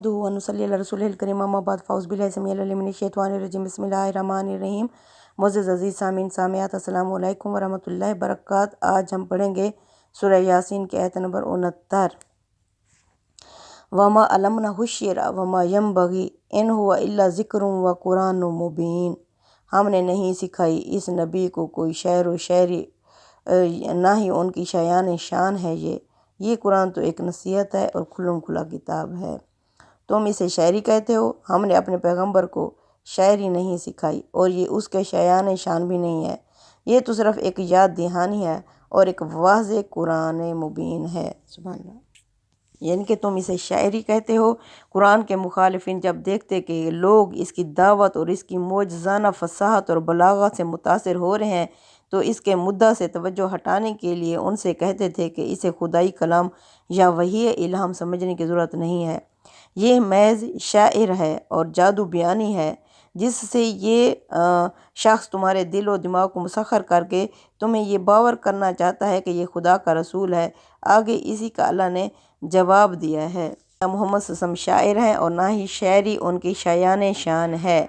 ونصلی علی رسول الکریم اما بعد فاعوذ باللہ سمیع العلیم من الشیطان الرجیم بسم اللہ الرحمن الرحیم۔ معزز عزیز سامعین سامعات السلام علیکم ورحمۃ اللہ وبرکاتہ۔ آج ہم پڑھیں گے سورہ یاسین کی آیت نمبر 69۔ وما علمناہ الشعر وما ینبغی ان ہوا الا ذکر و قرآن مبین۔ ہم نے نہیں سکھائی اس نبی کو کوئی شعر و شاعری، نہ ہی ان کی شایان شان ہے۔ یہ قرآن تو ایک نصیحت ہے اور کھلم کھلا کتاب ہے۔ تم اسے شاعری کہتے ہو، ہم نے اپنے پیغمبر کو شاعری نہیں سکھائی اور یہ اس کے شایان شان بھی نہیں ہے۔ یہ تو صرف ایک یاد دہانی ہے اور ایک واضح قرآن مبین ہے۔ سبحان اللہ۔ یعنی کہ تم اسے شاعری کہتے ہو۔ قرآن کے مخالفین جب دیکھتے کہ لوگ اس کی دعوت اور اس کی معجزانہ فصاحت اور بلاغت سے متاثر ہو رہے ہیں تو اس کے مدعا سے توجہ ہٹانے کے لیے ان سے کہتے تھے کہ اسے خدائی کلام یا وحی الہام سمجھنے کی ضرورت نہیں ہے، یہ محض شاعر ہے اور جادو بیانی ہے جس سے یہ شخص تمہارے دل و دماغ کو مسخر کر کے تمہیں یہ باور کرنا چاہتا ہے کہ یہ خدا کا رسول ہے۔ آگے اسی کا اللہ نے جواب دیا ہے۔ محمد صلی اللہ علیہ وسلم شاعر ہیں اور نہ ہی شاعری ان کی شایان شان ہے،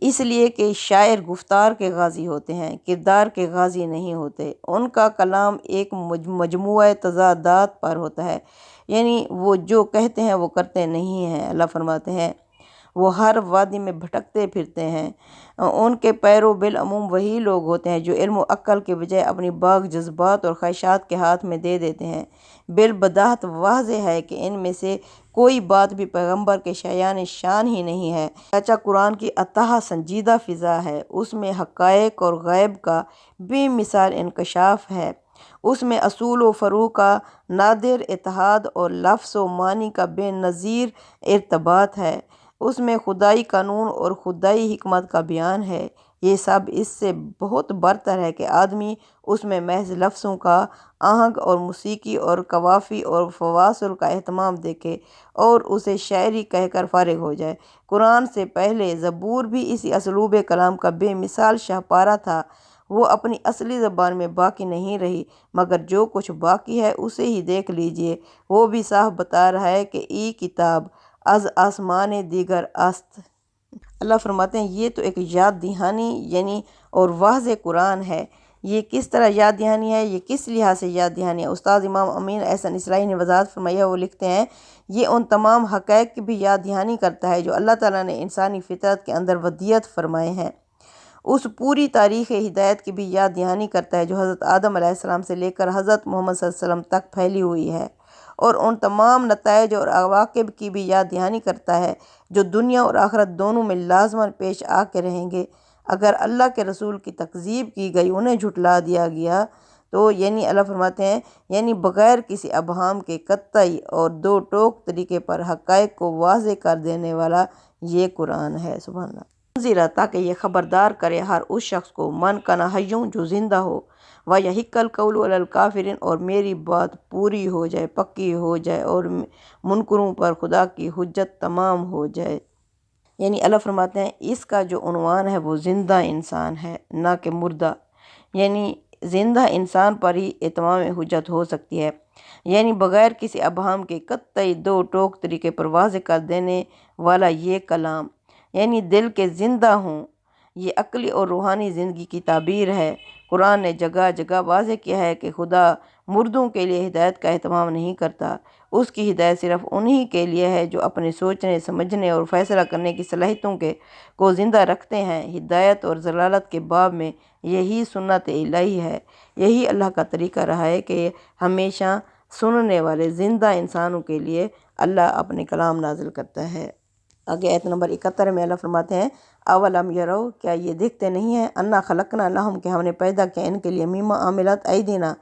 اس لیے کہ شاعر گفتار کے غازی ہوتے ہیں، کردار کے غازی نہیں ہوتے۔ ان کا کلام ایک مجموعہ تضادات پر ہوتا ہے، یعنی وہ جو کہتے ہیں وہ کرتے نہیں ہیں۔ اللہ فرماتے ہیں وہ ہر وادی میں بھٹکتے پھرتے ہیں۔ ان کے پیرو بالعموم وہی لوگ ہوتے ہیں جو علم و عقل کے بجائے اپنی باغ جذبات اور خواہشات کے ہاتھ میں دے دیتے ہیں۔ بالبداہت واضح ہے کہ ان میں سے کوئی بات بھی پیغمبر کے شایان شان ہی نہیں ہے۔ چاچا قرآن کی اتھاہ سنجیدہ فضا ہے، اس میں حقائق اور غیب کا بے مثال انکشاف ہے، اس میں اصول و فروع کا نادر اتحاد اور لفظ و معنی کا بے نظیر ارتباط ہے، اس میں خدائی قانون اور خدائی حکمت کا بیان ہے۔ یہ سب اس سے بہت برتر ہے کہ آدمی اس میں محض لفظوں کا آہنگ اور موسیقی اور قوافی اور فواصل کا اہتمام دیکھے اور اسے شاعری کہہ کر فارغ ہو جائے۔ قرآن سے پہلے زبور بھی اسی اسلوب کلام کا بے مثال شاہپارہ تھا، وہ اپنی اصلی زبان میں باقی نہیں رہی، مگر جو کچھ باقی ہے اسے ہی دیکھ لیجئے، وہ بھی صاف بتا رہا ہے کہ ای کتاب از آسمان دیگر است۔ اللہ فرماتے ہیں یہ تو ایک یاد دہانی یعنی اور واضح قرآن ہے۔ یہ کس طرح یاد دہانی ہے، یہ کس لحاظ سے یاد دہانی ہے؟ استاد امام امین احسن اسرائی نے وضاحت فرمائی ہے، وہ لکھتے ہیں یہ ان تمام حقائق کی بھی یاد دہانی کرتا ہے جو اللہ تعالیٰ نے انسانی فطرت کے اندر ودیت فرمائے ہیں، اس پوری تاریخ ہدایت کی بھی یاد دہانی کرتا ہے جو حضرت آدم علیہ السلام سے لے کر حضرت محمد صلی اللہ علیہ وسلم تک پھیلی ہوئی ہے، اور ان تمام نتائج اور عواقب کی بھی یاد دہانی کرتا ہے جو دنیا اور آخرت دونوں میں لازماً پیش آ کے رہیں گے۔ اگر اللہ کے رسول کی تکذیب کی گئی، انہیں جھٹلا دیا گیا تو یعنی اللہ فرماتے ہیں یعنی بغیر کسی ابہام کے قطعی اور دو ٹوک طریقے پر حقائق کو واضح کر دینے والا یہ قرآن ہے۔ سبحان اللہ۔ منذرا تاکہ یہ خبردار کرے ہر اس شخص کو من کان حیوں جو زندہ ہو، ویحق القول علی الکافرین اور میری بات پوری ہو جائے، پکی ہو جائے اور منکروں پر خدا کی حجت تمام ہو جائے۔ یعنی اللہ فرماتے ہیں اس کا جو عنوان ہے وہ زندہ انسان ہے، نہ کہ مردہ، یعنی زندہ انسان پر ہی اتمام حجت ہو سکتی ہے، یعنی بغیر کسی ابہام کے قطعی دو ٹوک طریقے پر واضح کر دینے والا یہ کلام، یعنی دل کے زندہ ہوں، یہ عقلی اور روحانی زندگی کی تعبیر ہے۔ قرآن نے جگہ جگہ واضح کیا ہے کہ خدا مردوں کے لیے ہدایت کا اہتمام نہیں کرتا، اس کی ہدایت صرف انہی کے لیے ہے جو اپنے سوچنے سمجھنے اور فیصلہ کرنے کی صلاحیتوں کو زندہ رکھتے ہیں۔ ہدایت اور ضلالت کے باب میں یہی سنت الہی ہے، یہی اللہ کا طریقہ رہا ہے کہ ہمیشہ سننے والے زندہ انسانوں کے لیے اللہ اپنے کلام نازل کرتا ہے۔ آگے آیت نمبر 71 میں اللہ فرماتے ہیں اولم یرو، کیا یہ دیکھتے نہیں ہیں، انا خلقنا لہم کہ ہم نے پیدا کیا ان کے لیے، مما عملت ایدینا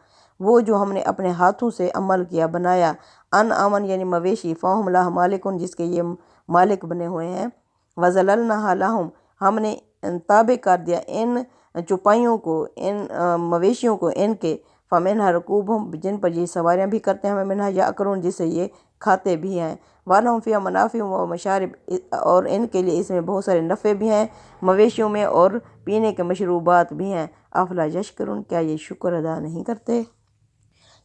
وہ جو ہم نے اپنے ہاتھوں سے عمل کیا بنایا، انعامن یعنی مویشی، فہم لہ مالکن جس کے یہ مالک بنے ہوئے ہیں، وذللناہا لہم ہم نے تابع کر دیا ان چوپائیوں کو، ان مویشیوں کو ان کے، فمنہا رکوبہم جن پر یہ سواریاں بھی کرتے ہیں، ومنہا یاکلون جس سے یہ کھاتے بھی ہیں، وَلَهُمْ فِيهَا مَنَافِعُ وَمَشَارِبُ اور ان کے لیے اس میں بہت سارے نفع بھی ہیں مویشیوں میں اور پینے کے مشروبات بھی ہیں، افلا یشکرون کیا یہ شکر ادا نہیں کرتے؟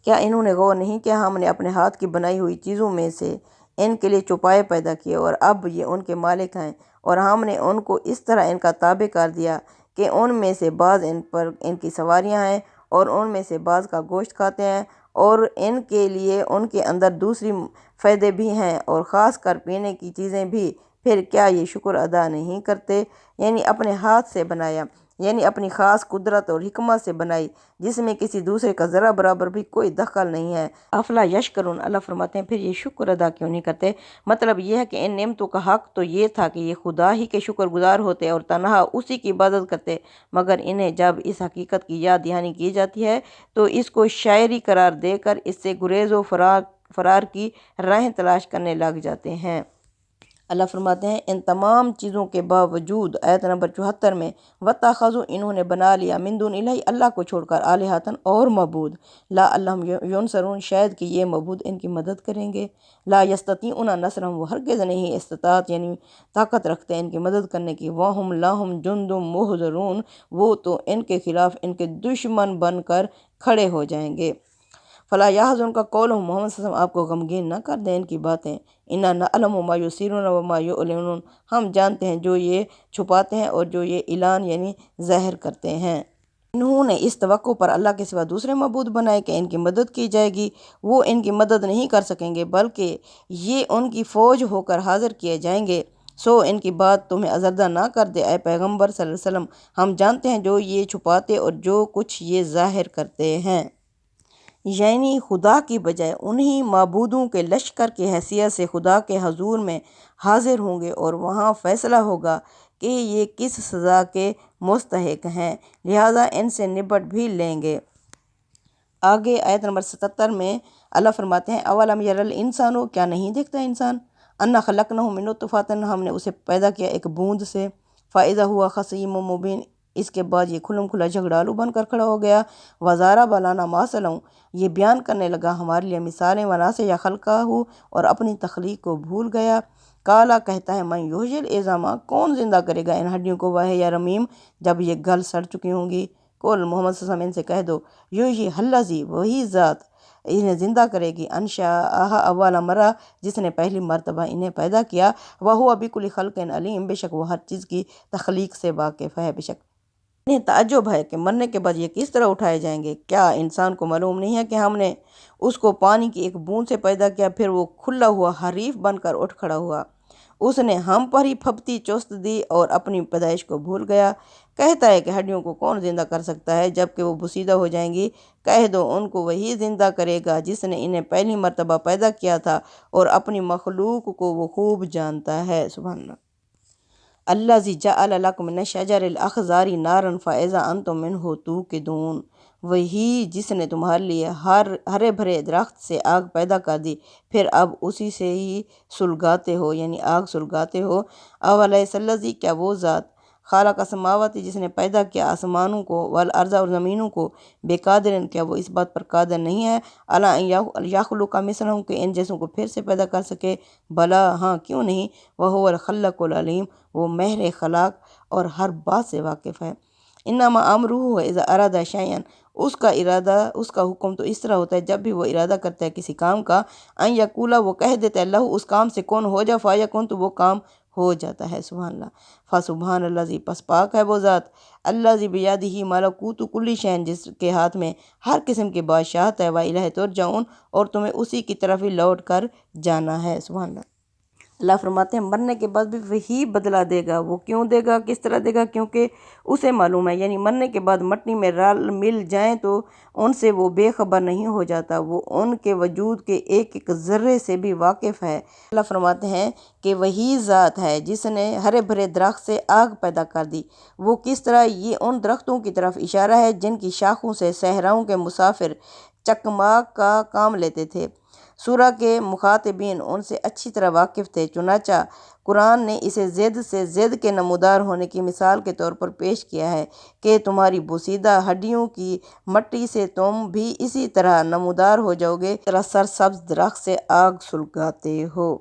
کیا انہوں نے غور نہیں کیا ہم نے اپنے ہاتھ کی بنائی ہوئی چیزوں میں سے ان کے لیے چوپائے پیدا کیے اور اب یہ ان کے مالک ہیں، اور ہم نے ان کو اس طرح ان کا تابع کر دیا کہ ان میں سے بعض ان پر ان کی سواریاں ہیں اور ان میں سے بعض کا گوشت کھاتے ہیں، اور ان کے لیے ان کے اندر دوسری فائدے بھی ہیں اور خاص کر پینے کی چیزیں بھی۔ پھر کیا یہ شکر ادا نہیں کرتے؟ یعنی اپنے ہاتھ سے بنایا، یعنی اپنی خاص قدرت اور حکمت سے بنائی، جس میں کسی دوسرے کا ذرہ برابر بھی کوئی دخل نہیں ہے۔ افلا یشکرون، اللہ فرماتے ہیں پھر یہ شکر ادا کیوں نہیں کرتے؟ مطلب یہ ہے کہ ان نعمتوں کا حق تو یہ تھا کہ یہ خدا ہی کے شکر گزار ہوتے اور تنہا اسی کی عبادت کرتے، مگر انہیں جب اس حقیقت کی یاد دہانی کی جاتی ہے تو اس کو شاعری قرار دے کر اس سے گریز و فرار کی راہیں تلاش کرنے لگ جاتے ہیں۔ اللہ فرماتے ہیں ان تمام چیزوں کے باوجود آیت نمبر 74 میں وَاتَّخَذُوا، انہوں نے بنا لیا من دون الہ، اللہ کو چھوڑ کر آلہۃ اور معبود، لعلہم ینصرون، شاید کہ یہ معبود ان کی مدد کریں گے، لا یستطیعون نصرہم، وہ ہرگز نہیں استطاعت یعنی طاقت رکھتے ہیں ان کی مدد کرنے کی، وہم لہم جند محضرون، وہ تو ان کے خلاف ان کے دشمن بن کر کھڑے ہو جائیں گے۔ فلا یحزنک قولہم، محمد صلی اللہ علیہ وسلم آپ کو غمگین نہ کر دیں ان کی باتیں، انا نعلم ما یسرون وما یعلنون، ہم جانتے ہیں جو یہ چھپاتے ہیں اور جو یہ اعلان یعنی ظاہر کرتے ہیں۔ انہوں نے اس توقع پر اللہ کے سوا دوسرے معبود بنائے کہ ان کی مدد کی جائے گی، وہ ان کی مدد نہیں کر سکیں گے بلکہ یہ ان کی فوج ہو کر حاضر کیے جائیں گے، سو ان کی بات تمہیں آزردہ نہ کر دے اے پیغمبر صلی اللہ علیہ وسلم، ہم جانتے ہیں جو یہ چھپاتے اور جو کچھ یہ ظاہر کرتے ہیں۔ یعنی خدا کی بجائے انہی معبودوں کے لشکر کی حیثیت سے خدا کے حضور میں حاضر ہوں گے اور وہاں فیصلہ ہوگا کہ یہ کس سزا کے مستحق ہیں، لہٰذا ان سے نبٹ بھی لیں گے۔ آگے آیت نمبر 77 میں اللہ فرماتے ہیں اولم یر الانسان، کیا نہیں دیکھتا انسان، انا خلقناہ من نطفۃ، ہم نے اسے پیدا کیا ایک بوند سے، فاذا ہوا خصیم مبین، اس کے بعد یہ کھلم کھلا جھگڑالو بن کر کھڑا ہو گیا، وَضَرَبَ لَنَا مَثَلًا، یہ بیان کرنے لگا ہمارے لیے مثالیں، وَنَسِیَ خَلْقَهُ، اور اپنی تخلیق کو بھول گیا، کالا کہتا ہے من یحیی العظام، کون زندہ کرے گا ان ہڈیوں کو، وہی رمیم، جب یہ گل سڑ چکی ہوں گی، قل محمد صلی اللہ علیہ وسلم ان سے کہہ دو یحیی الذی، وہی ذات انہیں زندہ کرے گی، انشأہا اول مرہ، جس نے پہلی مرتبہ انہیں پیدا کیا، وہو بکل خلق علیم، بے شک وہ ہر چیز کی تخلیق سے واقف ہے، بے شک انہیں تعجب ہے کہ مرنے کے بعد یہ کس طرح اٹھائے جائیں گے، کیا انسان کو معلوم نہیں ہے کہ ہم نے اس کو پانی کی ایک بوند سے پیدا کیا، پھر وہ کھلا ہوا حریف بن کر اٹھ کھڑا ہوا، اس نے ہم پر ہی پھپتی چست دی اور اپنی پیدائش کو بھول گیا، کہتا ہے کہ ہڈیوں کو کون زندہ کر سکتا ہے جب کہ وہ بوسیدہ ہو جائیں گی، کہہ دو ان کو وہی زندہ کرے گا جس نے انہیں پہلی مرتبہ پیدا کیا تھا اور اپنی مخلوق کو وہ خوب جانتا ہے۔ سبحان اللہ۔ الذی جعل لکم من الشجر الاخضر نارا فاذا انتم منہ توقدون، وہی جس نے تمہارے لیے ہرے بھرے درخت سے آگ پیدا کر دی، پھر اب اسی سے ہی سلگاتے ہو، یعنی آگ سلگاتے ہو، اولیس الذی، کیا وہ ذات، خالق السماوات، جس نے پیدا کیا آسمانوں کو، والارض، اور زمینوں کو، بقادر، کیا وہ اس بات پر قادر نہیں ہے، الی ان یخلق مثلہم، کہ ان جیسوں کو پھر سے پیدا کر سکے، بلا، ہاں کیوں نہیں، وہو الخلاق العلیم، وہ ماہر خلاق اور ہر بات سے واقف ہے، انما امرہ اذا اراد شیئا، اس کا ارادہ، اس کا حکم تو اس طرح ہوتا ہے جب بھی وہ ارادہ کرتا ہے کسی کام کا، ان یقولا، وہ کہہ دیتا ہے لہو، اس کام سے کون ہو جا، فیکون، تو وہ کام ہو جاتا ہے۔ سبحان اللہ۔ فسبحان الذی، پس پاک ہے وہ ذات، الذی بیدہ ملکوت کل شیء، جس کے ہاتھ میں ہر قسم کی بادشاہت ہے، والیہ ترجعون، اور تمہیں اسی کی طرف ہی لوٹ کر جانا ہے۔ سبحان اللہ۔ اللہ فرماتے ہیں مرنے کے بعد بھی وہی بدلہ دے گا، وہ کیوں دے گا، کس طرح دے گا، کیونکہ اسے معلوم ہے، یعنی مرنے کے بعد مٹی میں رل مل جائیں تو ان سے وہ بے خبر نہیں ہو جاتا، وہ ان کے وجود کے ایک ایک ذرے سے بھی واقف ہے۔ اللہ فرماتے ہیں کہ وہی ذات ہے جس نے ہرے بھرے درخت سے آگ پیدا کر دی، وہ کس طرح، یہ ان درختوں کی طرف اشارہ ہے جن کی شاخوں سے صحراؤں کے مسافر چکماک کا کام لیتے تھے، سورہ کے مخاطبین ان سے اچھی طرح واقف تھے، چنانچہ قرآن نے اسے زد سے زد کے نمودار ہونے کی مثال کے طور پر پیش کیا ہے کہ تمہاری بوسیدہ ہڈیوں کی مٹی سے تم بھی اسی طرح نمودار ہو جاؤ گے، طرح سرسبز درخت سے آگ سلگاتے ہو۔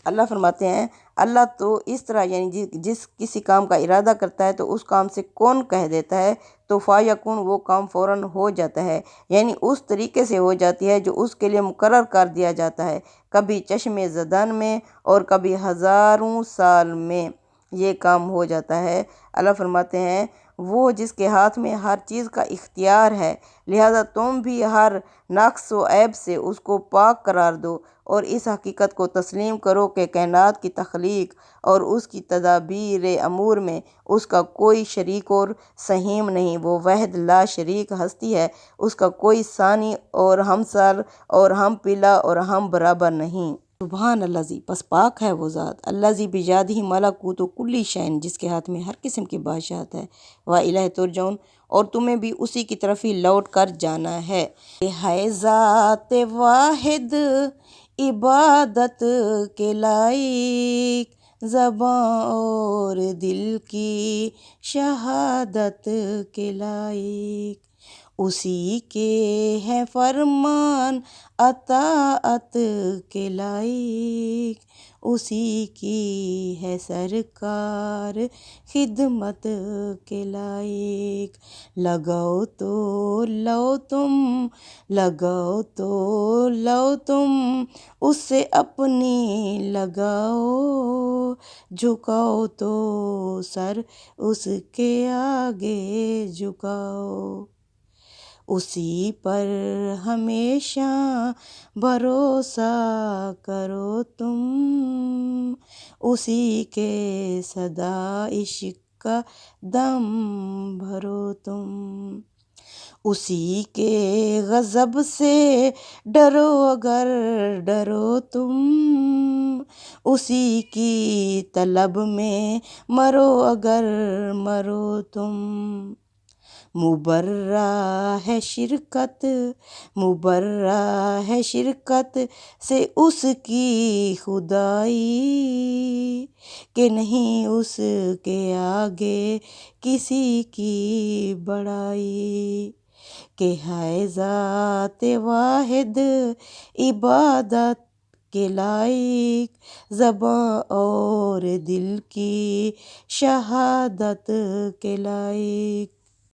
اللہ فرماتے ہیں اللہ تو اس طرح یعنی جس کسی کام کا ارادہ کرتا ہے تو اس کام سے کون کہہ دیتا ہے تو فیکون وہ کام فوراً ہو جاتا ہے، یعنی اس طریقے سے ہو جاتی ہے جو اس کے لیے مقرر کر دیا جاتا ہے، کبھی چشم زدن میں اور کبھی ہزاروں سال میں یہ کام ہو جاتا ہے۔ اللہ فرماتے ہیں وہ جس کے ہاتھ میں ہر چیز کا اختیار ہے، لہذا تم بھی ہر نقص و عیب سے اس کو پاک قرار دو اور اس حقیقت کو تسلیم کرو کہ کائنات کی تخلیق اور اس کی تدابیر امور میں اس کا کوئی شریک اور سہیم نہیں، وہ وحد لا شریک ہستی ہے، اس کا کوئی ثانی اور ہمسر اور ہم پلا اور ہم برابر نہیں۔ سبحان الذی، پس پاک ہے وہ ذات، الذی بیدہ ملکوت کل شیء، جس کے ہاتھ میں ہر قسم کی بادشاہت ہے، وَإِلَیہ ترجعون، اور تمہیں بھی اسی کی طرف ہی لوٹ کر جانا ہے۔ ہے ذات واحد عبادت کے لائق، زباں اور دل کی شہادت کے لائق، اسی کے ہے فرمان اطاعت کے لائق، اسی کی ہے سرکار خدمت کے لائق، لگاؤ تو لو تم، لگاؤ تو لو تم اس سے اپنی لگاؤ، جھکاؤ تو سر اس کے آگے جھکاؤ، اسی پر ہمیشہ بھروسہ کرو تم، اسی کے صدا عشق کا دم بھرو تم، اسی کے غضب سے ڈرو اگر ڈرو تم، اسی کی طلب میں مرو اگر مرو تم، مبرّا ہے شرکت، مبرّا ہے شرکت سے اس کی خدائی، کہ نہیں اس کے آگے کسی کی بڑائی، کہ ہے ذات واحد عبادت کے لائق، زباں اور دل کی شہادت کے لائق۔